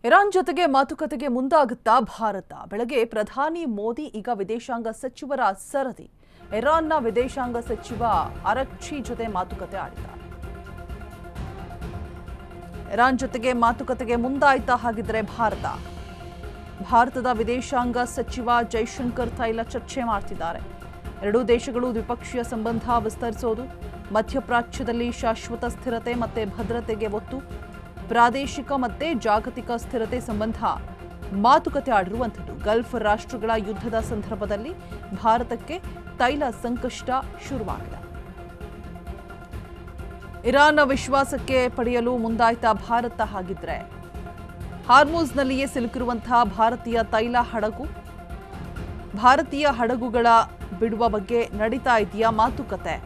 Iran ಜೊತೆಗೆ ಮಾತುಕತೆಗೆ ಮುಂದಾಗುತ್ತಾ ಭಾರತ. ಬೆಳಗ್ಗೆ ಪ್ರಧಾನಿ ಮೋದಿ ಈಗ ವಿದೇಶಾಂಗ ಸಚಿವರ ಸರದಿ. ಇರಾನ್ನ ವಿದೇಶಾಂಗ ಸಚಿವ ಅರಕ್ಚಿ ಜೊತೆ ಮಾತುಕತೆ ಆಡಿದ್ದಾರೆ. ಇರಾನ್ ಜೊತೆಗೆ ಮಾತುಕತೆಗೆ ಮುಂದಾಯ್ತಾ ಹಾಗಿದ್ರೆ ಭಾರತದ ವಿದೇಶಾಂಗ ಸಚಿವ ಜೈಶಂಕರ್ ತೈಲ ಚರ್ಚೆ ಮಾಡ್ತಿದ್ದಾರೆ. ಎರಡೂ ದೇಶಗಳು ದ್ವಿಪಕ್ಷೀಯ ಸಂಬಂಧ ವಿಸ್ತರಿಸೋದು, ಮಧ್ಯಪ್ರಾಚ್ಯದಲ್ಲಿ ಶಾಶ್ವತ ಸ್ಥಿರತೆ ಮತ್ತು ಭದ್ರತೆಗೆ ಒತ್ತು, ಪ್ರಾದೇಶಿಕ ಮತ್ತು ಜಾಗತಿಕ ಸ್ಥಿರತೆ ಸಂಬಂಧ ಮಾತುಕತೆ ಆಡಿರುವಂಥದ್ದು. ಗಲ್ಫ್ ರಾಷ್ಟ್ರಗಳ ಯುದ್ಧದ ಸಂದರ್ಭದಲ್ಲಿ ಭಾರತಕ್ಕೆ ತೈಲ ಸಂಕಷ್ಟ ಶುರುವಾಗಿದೆ. ಇರಾನ್ನ ವಿಶ್ವಾಸಕ್ಕೆ ಪಡೆಯಲು ಮುಂದಾಯ್ತಾ ಭಾರತ ಹಾಗಿದ್ರೆ ಹಾರ್ಮುಜ್ನಲ್ಲಿಯೇ ಸಿಲುಕಿರುವಂತಹ ಭಾರತೀಯ ತೈಲ ಹಡಗು, ಭಾರತೀಯ ಹಡಗುಗಳ ಬಿಡುವ ಬಗ್ಗೆ ನಡೀತಾ ಇದೆಯಾ ಮಾತುಕತೆ?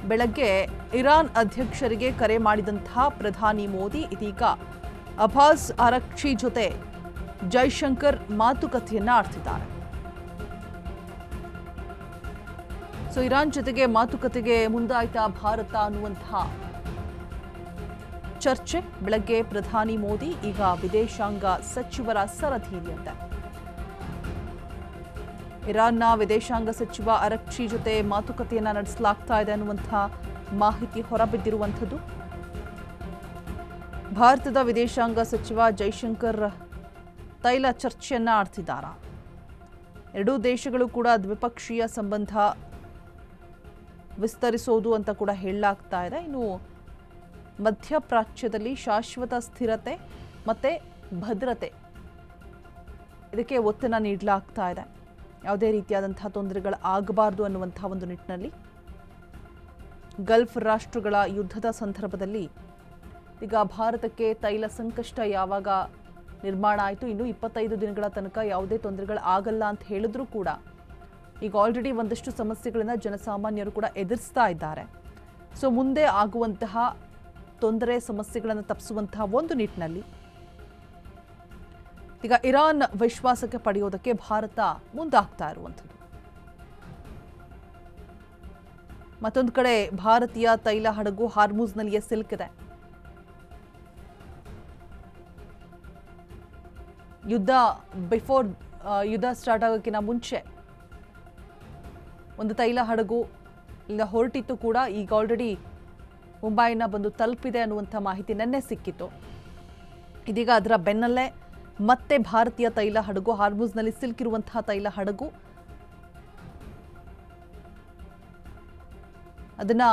ಬೆಳಗ್ಗೆ ಇರಾನ್ ಅಧ್ಯಕ್ಷರಿಗೆ ಕರೆ ಮಾಡಿದಂತಹ ಪ್ರಧಾನಿ ಮೋದಿ ಇದೀಗ ಅಬ್ಬಾಸ್ ಅರಕ್ಚಿ ಜೊತೆ ಜೈಶಂಕರ್ ಮಾತುಕತೆಯನ್ನ ಆಡ್ತಿದ್ದಾರೆ. ಇರಾನ್ ಜೊತೆಗೆ ಮಾತುಕತೆಗೆ ಮುಂದಾಯ್ತಾ ಭಾರತ ಅನ್ನುವಂತಹ ಚರ್ಚೆ. ಬೆಳಗ್ಗೆ ಪ್ರಧಾನಿ ಮೋದಿ ಈಗ ವಿದೇಶಾಂಗ ಸಚಿವರ ಸರದಿಯಂತೆ ಇರಾನ್ನ ವಿದೇಶಾಂಗ ಸಚಿವ ಅರಕ್ಚಿ ಜೊತೆ ಮಾತುಕತೆಯನ್ನ ನಡೆಸಲಾಗ್ತಾ ಇದೆ ಅನ್ನುವಂತಹ ಮಾಹಿತಿ ಹೊರಬಿದ್ದಿರುವಂಥದ್ದು. ಭಾರತದ ವಿದೇಶಾಂಗ ಸಚಿವ ಜೈಶಂಕರ್ ತೈಲ ಚರ್ಚೆಯನ್ನ ಆಡ್ತಿದ್ದಾರೆ. ಎರಡೂ ದೇಶಗಳು ಕೂಡ ದ್ವಿಪಕ್ಷೀಯ ಸಂಬಂಧ ವಿಸ್ತರಿಸೋದು ಅಂತ ಕೂಡ ಹೇಳಲಾಗ್ತಾ ಇದೆ. ಇನ್ನು ಮಧ್ಯಪ್ರಾಚ್ಯದಲ್ಲಿ ಶಾಶ್ವತ ಸ್ಥಿರತೆ ಮತ್ತೆ ಭದ್ರತೆ ಇದಕ್ಕೆ ಒತ್ತನ್ನು ನೀಡಲಾಗ್ತಾ ಇದೆ. ಯಾವುದೇ ರೀತಿಯಾದಂತಹ ತೊಂದರೆಗಳು ಆಗಬಾರದು ಅನ್ನುವಂತಹ ಒಂದು ನಿಟ್ಟಿನಲ್ಲಿ ಗಲ್ಫ್ ರಾಷ್ಟ್ರಗಳ ಯುದ್ಧದ ಸಂದರ್ಭದಲ್ಲಿ ಈಗ ಭಾರತಕ್ಕೆ ತೈಲ ಸಂಕಷ್ಟ ಯಾವಾಗ ನಿರ್ಮಾಣ ಆಯಿತು, ಇನ್ನು 25 ದಿನಗಳ ತನಕ ಯಾವುದೇ ತೊಂದರೆಗಳು ಆಗಲ್ಲ ಅಂತ ಹೇಳಿದ್ರೂ ಕೂಡ ಈಗ ಆಲ್ರೆಡಿ ಒಂದಷ್ಟು ಸಮಸ್ಯೆಗಳನ್ನ ಜನಸಾಮಾನ್ಯರು ಕೂಡ ಎದುರಿಸ್ತಾ ಇದ್ದಾರೆ. ಮುಂದೆ ಆಗುವಂತಹ ತೊಂದರೆ ಸಮಸ್ಯೆಗಳನ್ನು ತಪ್ಪಿಸುವಂತಹ ಒಂದು ನಿಟ್ಟಿನಲ್ಲಿ ಈಗ ಇರಾನ್ ವಿಶ್ವಾಸಕ್ಕೆ ಪಡೆಯೋದಕ್ಕೆ ಭಾರತ ಮುಂದಾಗ್ತಾ ಇರುವಂಥದ್ದು. ಮತ್ತೊಂದು ಕಡೆ ಭಾರತೀಯ ತೈಲ ಹಡಗು ಹಾರ್ಮುಜ್ನಲ್ಲಿಯೇ ಸಿಲುಕಿದೆ. ಯುದ್ಧ ಸ್ಟಾರ್ಟ್ ಆಗೋಕ್ಕಿಂತ ಮುಂಚೆ ಒಂದು ತೈಲ ಹಡಗು ಇಲ್ಲಿಂದ ಹೊರಟಿತ್ತು ಕೂಡ. ಈಗ ಆಲ್ರೆಡಿ ಮುಂಬೈನ ಬಂದು ತಲುಪಿದೆ ಅನ್ನುವಂಥ ಮಾಹಿತಿ ನಿನ್ನೆ ಸಿಕ್ಕಿತ್ತು. ಇದೀಗ ಅದರ ಬೆನ್ನಲ್ಲೇ ಮತ್ತೆ ಭಾರತೀಯ ತೈಲ ಹಡಗು, ಹಾರ್ಮುಜ್ನಲ್ಲಿ ಸಿಲುಕಿರುವಂತಹ ತೈಲ ಹಡಗು, ಅದನ್ನ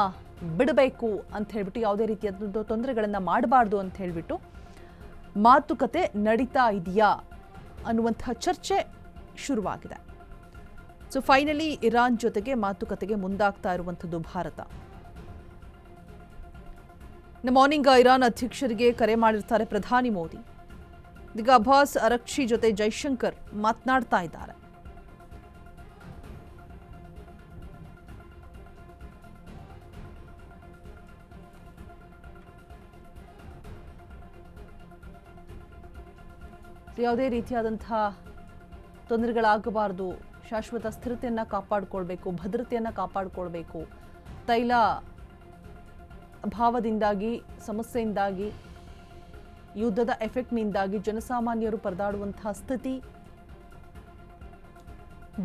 ಬಿಡಬೇಕು ಅಂತ ಹೇಳ್ಬಿಟ್ಟು, ಯಾವುದೇ ರೀತಿಯಾದ ತೊಂದರೆಗಳನ್ನು ಮಾಡಬಾರ್ದು ಅಂತ ಹೇಳ್ಬಿಟ್ಟು ಮಾತುಕತೆ ನಡೀತಾ ಇದೆಯಾ ಅನ್ನುವಂತಹ ಚರ್ಚೆ ಶುರುವಾಗಿದೆ. ಫೈನಲಿ ಇರಾನ್ ಜೊತೆಗೆ ಮಾತುಕತೆಗೆ ಮುಂದಾಗ್ತಾ ಇರುವಂಥದ್ದು ಭಾರತ. ಮಾರ್ನಿಂಗ್ ಇರಾನ್ ಅಧ್ಯಕ್ಷರಿಗೆ ಕರೆ ಮಾಡಿರ್ತಾರೆ ಪ್ರಧಾನಿ ಮೋದಿ. ಈಗ ಅಬ್ಬಾಸ್ ಅರಕ್ಚಿ ಜೊತೆ ಜೈಶಂಕರ್ ಮಾತನಾಡ್ತಾ ಇದ್ದಾರೆ. ಯಾವುದೇ ರೀತಿಯಾದಂತಹ ತೊಂದರೆಗಳಾಗಬಾರದು, ಶಾಶ್ವತ ಸ್ಥಿರತೆಯನ್ನು ಕಾಪಾಡಿಕೊಳ್ಬೇಕು, ಭದ್ರತೆಯನ್ನು ಕಾಪಾಡಿಕೊಳ್ಬೇಕು, ತೈಲ ಅಭಾವದಿಂದಾಗಿ, ಸಮಸ್ಯೆಯಿಂದಾಗಿ, ಯುದ್ಧದ ಎಫೆಕ್ಟ್ನಿಂದಾಗಿ ಜನಸಾಮಾನ್ಯರು ಪರದಾಡುವಂತಹ ಸ್ಥಿತಿ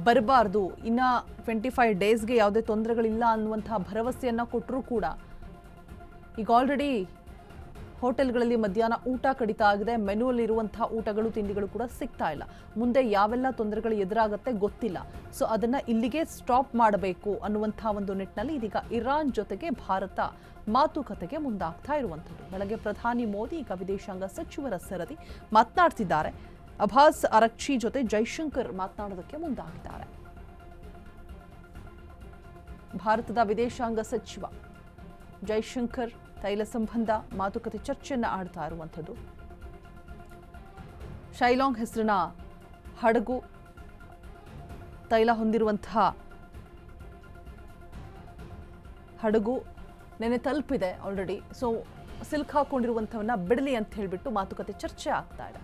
ಬರಬಾರ್ದು. ಇನ್ನು 25 ಡೇಸ್ಗೆ ಯಾವುದೇ ತೊಂದರೆಗಳಿಲ್ಲ ಅನ್ನುವಂತಹ ಭರವಸೆಯನ್ನು ಕೊಟ್ಟರೂ ಕೂಡ ಈಗ ಆಲ್ರೆಡಿ ಹೋಟೆಲ್ಗಳಲ್ಲಿ ಮಧ್ಯಾಹ್ನ ಊಟ ಕಡಿತ ಆಗಿದೆ. ಮೆನುವಲ್ಲಿರುವಂತಹ ಊಟಗಳು, ತಿಂಡಿಗಳು ಕೂಡ ಸಿಗ್ತಾ ಇಲ್ಲ. ಮುಂದೆ ಯಾವೆಲ್ಲ ತೊಂದರೆಗಳು ಎದುರಾಗುತ್ತೆ ಗೊತ್ತಿಲ್ಲ. ಅದನ್ನು ಇಲ್ಲಿಗೆ ಸ್ಟಾಪ್ ಮಾಡಬೇಕು ಅನ್ನುವಂತಹ ಒಂದು ನಿಟ್ಟಿನಲ್ಲಿ ಇದೀಗ ಇರಾನ್ ಜೊತೆಗೆ ಭಾರತ ಮಾತುಕತೆಗೆ ಮುಂದಾಗ್ತಾ ಇರುವಂಥದ್ದು. ಬೆಳಗ್ಗೆ ಪ್ರಧಾನಿ ಮೋದಿ ಈಗ ವಿದೇಶಾಂಗ ಸಚಿವರ ಸರದಿ ಮಾತನಾಡ್ತಿದ್ದಾರೆ. ಅಬ್ಬಾಸ್ ಅರಕ್ಚಿ ಜೊತೆ ಜೈಶಂಕರ್ ಮಾತನಾಡೋದಕ್ಕೆ ಮುಂದಾಗಿದ್ದಾರೆ. ಭಾರತದ ವಿದೇಶಾಂಗ ಸಚಿವ ಜೈಶಂಕರ್ ತೈಲ ಸಂಬಂಧ ಮಾತುಕತೆ ಚರ್ಚೆಯನ್ನು ಆಡ್ತಾ ಇರುವಂಥದ್ದು. ಶೈಲಾಂಗ್ ಹೆಸರಿನ ಹಡಗು, ತೈಲ ಹೊಂದಿರುವಂತಹ ಹಡಗು ನೆನೆ ತಲುಪಿದೆ ಆಲ್ರೆಡಿ. ಸಿಲುಕಾಕೊಂಡಿರುವಂಥವನ್ನ ಬಿಡಲಿ ಅಂತ ಹೇಳಿಬಿಟ್ಟು ಮಾತುಕತೆ ಚರ್ಚೆ ಆಗ್ತಾ ಇದೆ.